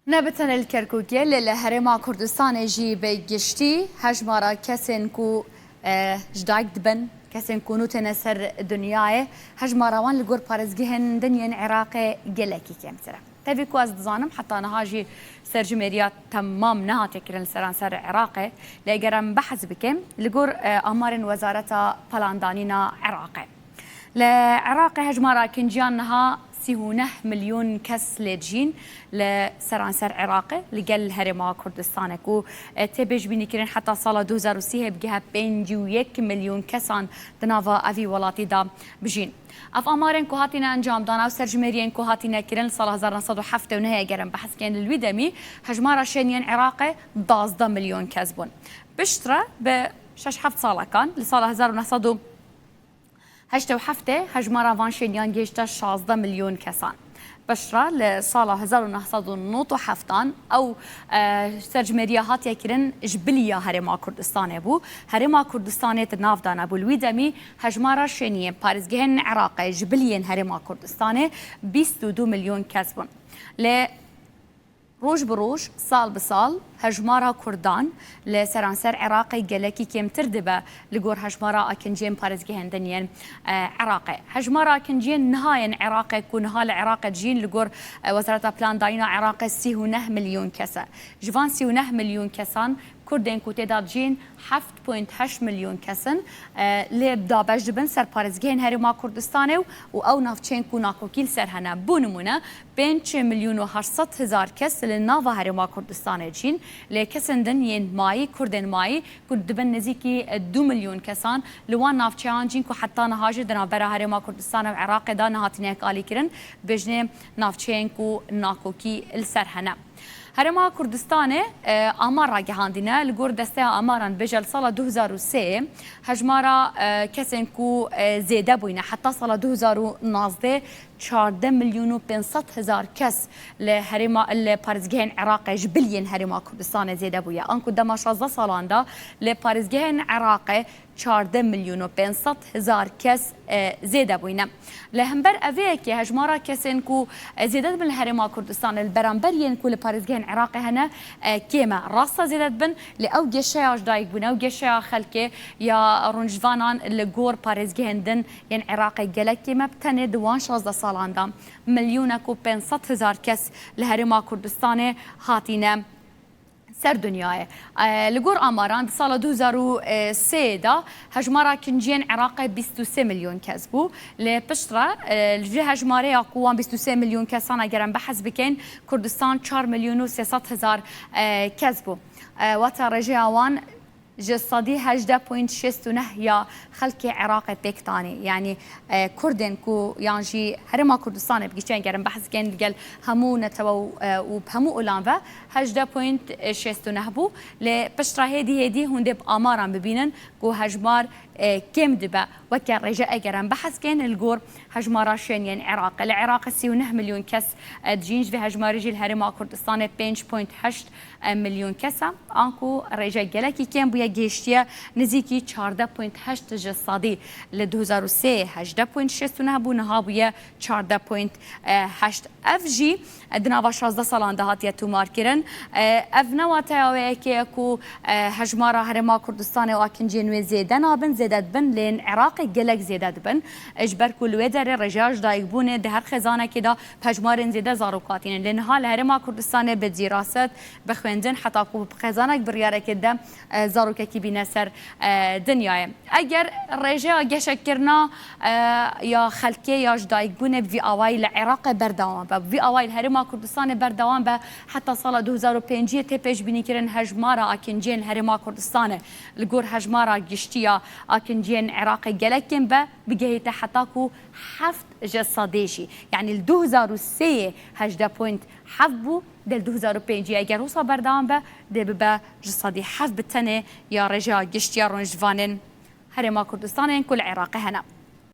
نبتن الكركوكي للهرما كردستان جي بيجشتي هجمارا كسن كو جدايك دبن كسن كونو تنسر دنياي هجمارا وان لغور بارزجهن دنيا عراقي جلكي كمترا تبي كواز دزانم حتى انا هاجي سرجميريات تمام نها تكرن سر عراقي لقرم بحث بكم لغور امار وزارة بلاندانينا عراقي لعراقي هجمارا كنجان نها 30 مليون كس لجين لسرانسر عراقي لقل هرما كردستانك و تبج بيني كرين حتى صالة 2003 بجها 51 مليون كسان دنافا افي ولاتي دا بجين اف امارن كوهاتينا انجام دانا وسرجميريين كوهاتينا كرين صالة 1907 ونهاية قرن بحث كان الويدمي هجمارا شينيان عراقي 12 مليون كسبون بشترى بشش حفت صالة كان لصالة 1900 هشتا وحفته هجمارا فانشينيان جيشتا 16 مليون كسان بشرة لصالة 1907 أو سرجميريا هاتيا كرن جبليا هرما كردستان بو هرما كردستان تنافدان أبو الويدمي هجمارا شينيين بارزجهن عراقي جبليين هرما كردستان 22 مليون كسبون روج بروج سال بسال هجمارا كردان لسرانسر عراقي جلكي كم تردبه لجور هجمارا أكنجين بارزجهن دنيان عراقي هجمارا أكنجين نهاية عراقي كون نهال عراقي جين لجور وزارة بلان داينا عراقي 30 مليون كسا جوان 30 مليون كسان كردين كوتيداد جين 7.8 مليون كسن لبدا بجدبن سر بارزجهن هرما كردستانه او نافچين كوناكو كيل سر هنا بونمونه 5 مليون و 800 هزار كس للنافا هرما كردستانه جين لكسندن ين ماي كردن ماي كردبن نزيكي 2 مليون كسان لوان نافچان جين كو حتى نهاجر دنا برا هرما كردستانه عراق دا نهاتنه قالي كرن بجنه نافچين كو ناكو كي السر هنا هرما كردستان آمار را گهاندینه لگور دسته آماران بجل سال 2003 هجمارا کسین کو زیده بوینه حتی سال 2019 14 مليون و 500 هزار كس لهرما لبارزجهن عراقي جبلين هرما كردستان زيده بويا انكو دما 16 سالان دا لبارزجهن عراقي 14 مليون و 500 هزار كس زيده بوينه لهمبر افيكي هجمارا كسن كو زيده بن هرما كردستان البرامبرين كو لبارزجهن عراقي هنا كيما راسا زيده بن لاو جشاج دايك بن او جشا خلكي يا رونجفانان لغور بارزجهن دن ين عراقي جلكي ما بتني دوان 16 سالاندا مليونك و 500 هزار كس لهرما كردستان هاتينا سر دنياي لغور اماران سال 2003 دا هجمارا كنجين عراقي 23 مليون كسبو لبشرة الجهه هجماري قوان 23 مليون كسانا جرم بحث بكين كردستان 4 مليون و 300 هزار كسبو وتا رجاوان جسدي 8.6 يا خلكي عراقي بيكتاني يعني كردن كو يانجي هرما كردستان بجيشين قرن بحث كان قال همو نتو وبهمو اولانفا 8.6 نهبو لبشرة هدي هندب امارا ببينن كو هجمار كم دبا وكان رجاء قرن بحث كان الجور هجمارا شينيان عراق العراق 30 مليون كس دجينج في هجمار رجل هرما كردستان 5.8 مليون كسا انكو رجاء جلكي كم بيا جيشتيا نزيكي 14.8 جسادي ل 2003 8.6 نهبو نهابويا 14.8 اف جي دناوا 16 سالان دهاتيا تومار كرن افنوا تاويكي كو هجمارا هرما كردستان واكنجين زيدنا بن زيدت بن لين عراقي جلك زيدت بن اجبر كل ودر رجاج دايبونه دهر خزانه كده بهجمار زيده زاروكاتين لان حال هرما كردستان بدراسات بخوندن حتى كو بخزانك برياره كده زاروكي بنسر دنياي اگر رجا گشکرنا یا خلکی یا دايبونه في اوای العراق بردوام في اوای هرما كردستان بردوام به حتى سال 2005 تپش بینی کرن هجمارا اكنجين هرما كردستان لگور هجمارا گشتیا اكنجين عراقي جلكن به بجهت حتاكو حفت جساديشي يعني ال 2003 8.7 بو دل 2005 اگر وصا بردوام به دبه جسادي حف بالتنه يا رجا گشتیا رونجوانن هرما كردستان كل عراقي هنا